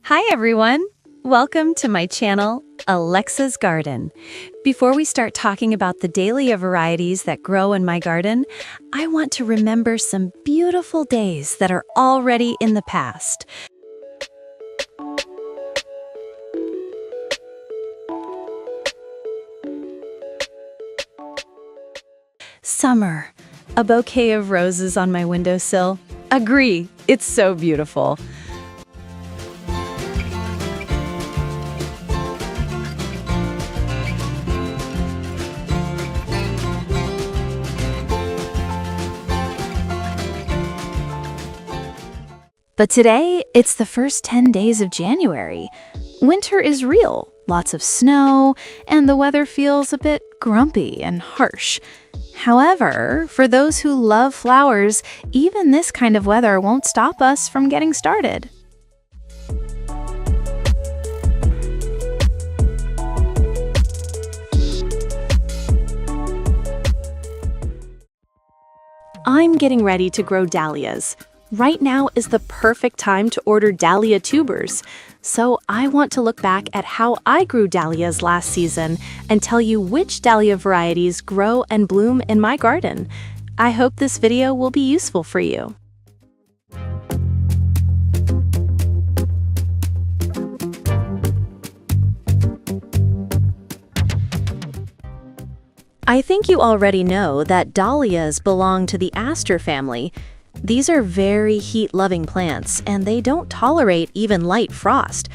Hi everyone! Welcome to my channel, Alexa's Garden. Before we start talking about the dahlia varieties that grow in my garden, I want to remember some beautiful days that are already in the past. Summer. A bouquet of roses on my windowsill. Agree, it's so beautiful. But today, it's the first 10 days of January. Winter is real, lots of snow, and the weather feels a bit grumpy and harsh. However, for those who love flowers, even this kind of weather won't stop us from getting started. I'm getting ready to grow dahlias. Right now is the perfect time to order dahlia tubers, so I want to look back at how I grew dahlias last season and tell you which dahlia varieties grow and bloom in my garden. I hope this video will be useful for you. I think you already know that dahlias belong to the Aster family. These are very heat-loving plants, and they don't tolerate even light frost.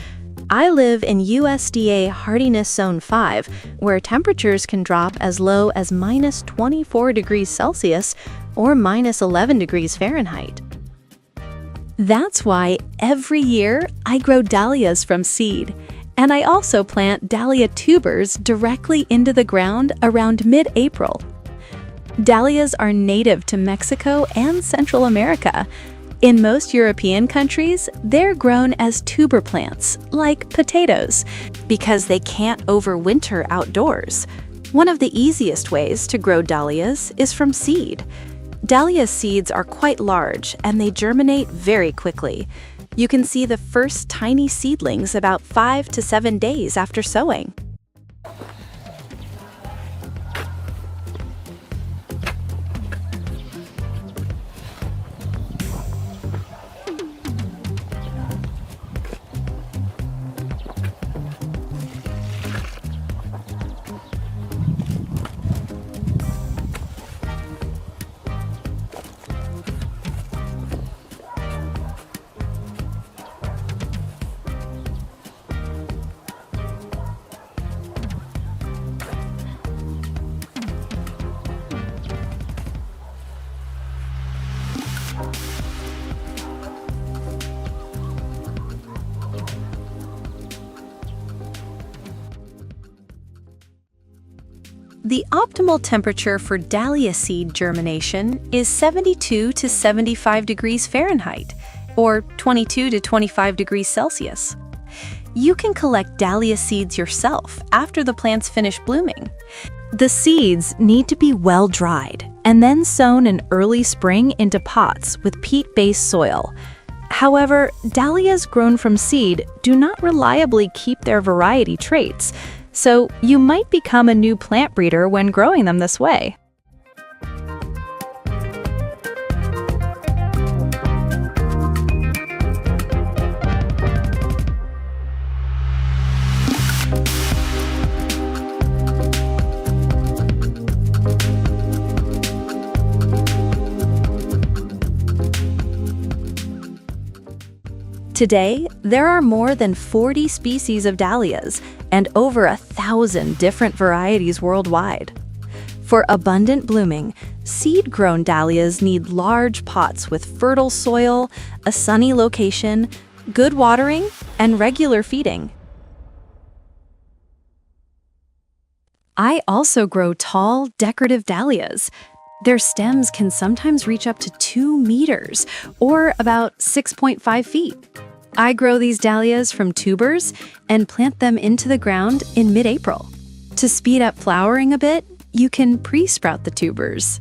I live in USDA hardiness zone 5, where temperatures can drop as low as -24 degrees Celsius or -11 degrees Fahrenheit. That's why every year I grow dahlias from seed, and I also plant dahlia tubers directly into the ground around mid-April. Dahlias are native to Mexico and Central America. In most European countries, they're grown as tuber plants, like potatoes, because they can't overwinter outdoors. One of the easiest ways to grow dahlias is from seed. Dahlia seeds are quite large, and they germinate very quickly. You can see the first tiny seedlings about 5 to 7 days after sowing. The optimal temperature for dahlia seed germination is 72 to 75 degrees Fahrenheit, or 22 to 25 degrees Celsius. You can collect dahlia seeds yourself after the plants finish blooming. The seeds need to be well dried and then sown in early spring into pots with peat-based soil. However, dahlias grown from seed do not reliably keep their variety traits, so you might become a new plant breeder when growing them this way. Today, there are more than 40 species of dahlias and over 1,000 different varieties worldwide. For abundant blooming, seed-grown dahlias need large pots with fertile soil, a sunny location, good watering, and regular feeding. I also grow tall, decorative dahlias. Their stems can sometimes reach up to 2 meters, or about 6.5 feet. I grow these dahlias from tubers and plant them into the ground in mid-April. To speed up flowering a bit, you can pre-sprout the tubers.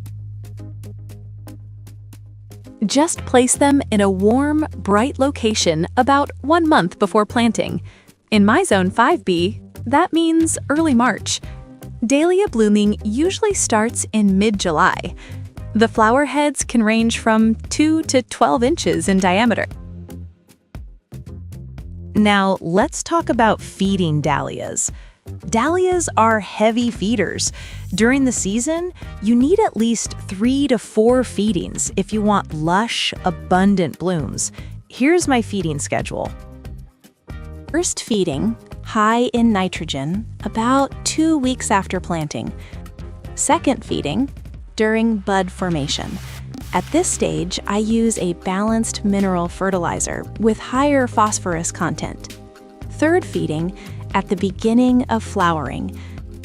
Just place them in a warm, bright location about 1 month before planting. In my zone 5B, that means early March. Dahlia blooming usually starts in mid-July. The flower heads can range from 2 to 12 inches in diameter. Now, let's talk about feeding dahlias. Dahlias are heavy feeders. During the season, you need at least 3 to 4 feedings if you want lush, abundant blooms. Here's my feeding schedule. First feeding, high in nitrogen, about 2 weeks after planting. Second feeding, during bud formation. At this stage, I use a balanced mineral fertilizer with higher phosphorus content. Third feeding, at the beginning of flowering.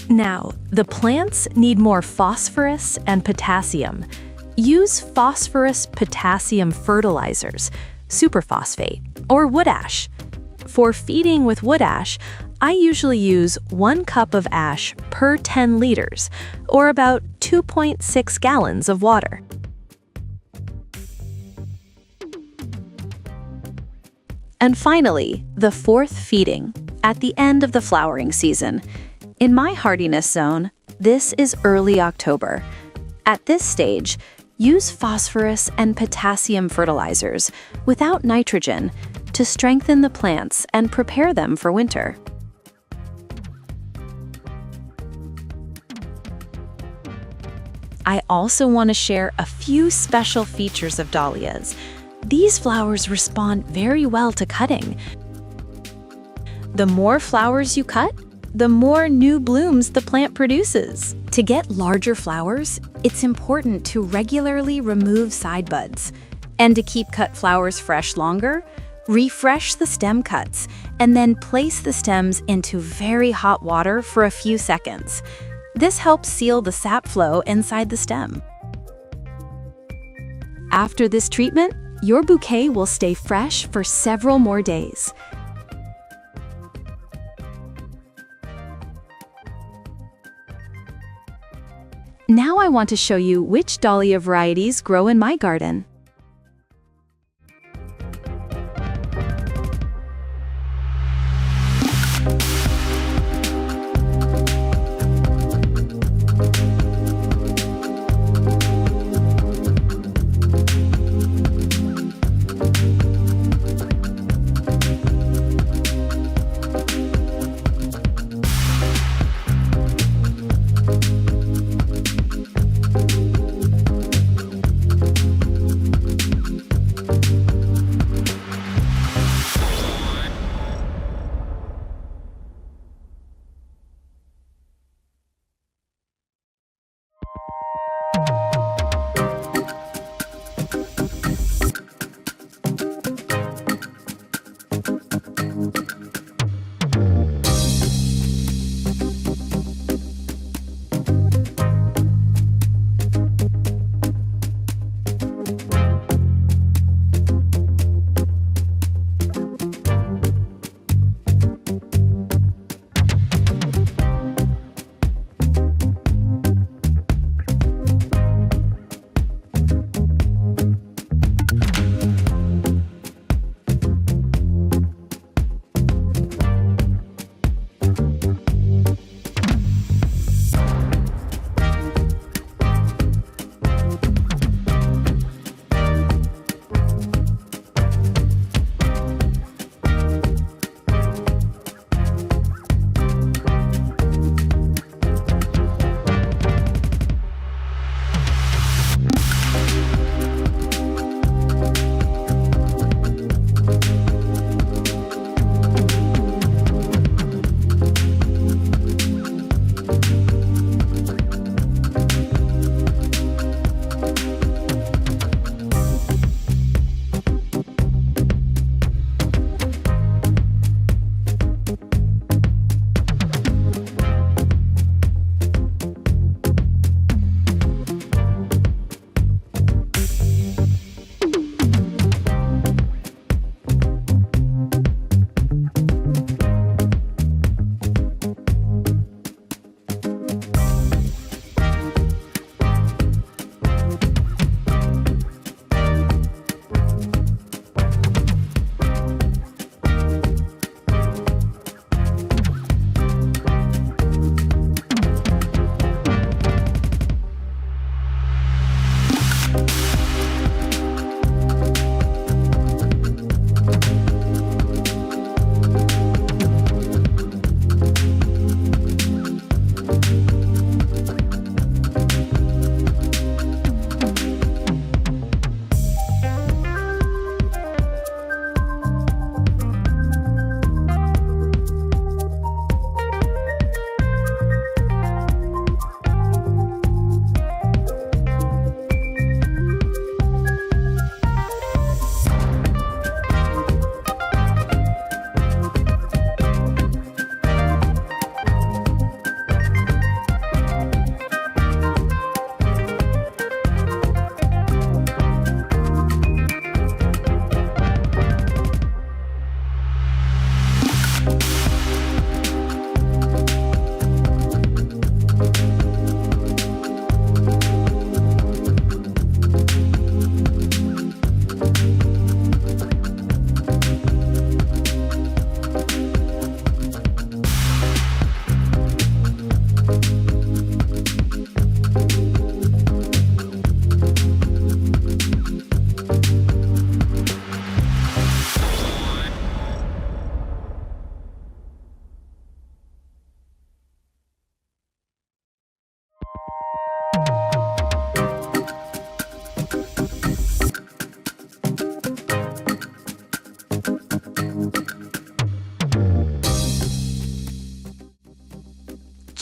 Now, the plants need more phosphorus and potassium. Use phosphorus-potassium fertilizers, superphosphate, or wood ash. For feeding with wood ash, I usually use 1 cup of ash per 10 liters, or about 2.6 gallons of water. And finally, the fourth feeding, at the end of the flowering season. In my hardiness zone, this is early October. At this stage, use phosphorus and potassium fertilizers without nitrogen to strengthen the plants and prepare them for winter. I also want to share a few special features of dahlias. These flowers respond very well to cutting. The more flowers you cut, the more new blooms the plant produces. To get larger flowers, it's important to regularly remove side buds. And to keep cut flowers fresh longer, refresh the stem cuts and then place the stems into very hot water for a few seconds. This helps seal the sap flow inside the stem. After this treatment, your bouquet will stay fresh for several more days. Now I want to show you which dahlia varieties grow in my garden.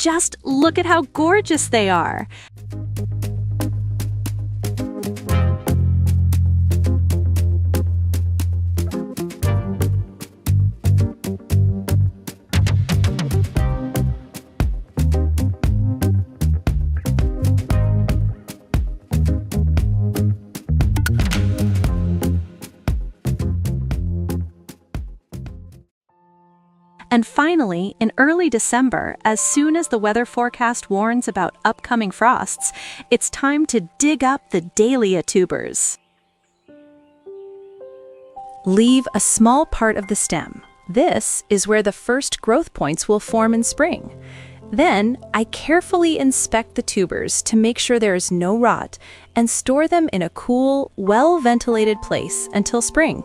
Just look at how gorgeous they are. And finally, in early December, as soon as the weather forecast warns about upcoming frosts, it's time to dig up the dahlia tubers. Leave a small part of the stem. This is where the first growth points will form in spring. Then, I carefully inspect the tubers to make sure there is no rot and store them in a cool, well-ventilated place until spring.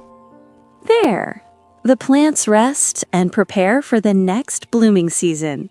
There! The plants rest and prepare for the next blooming season.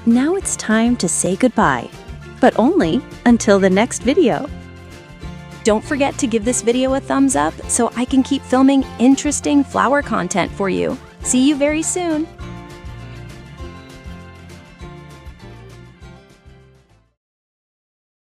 Now it's time to say goodbye, but only until the next video. Don't forget to give this video a thumbs up so I can keep filming interesting flower content for you. See you very soon.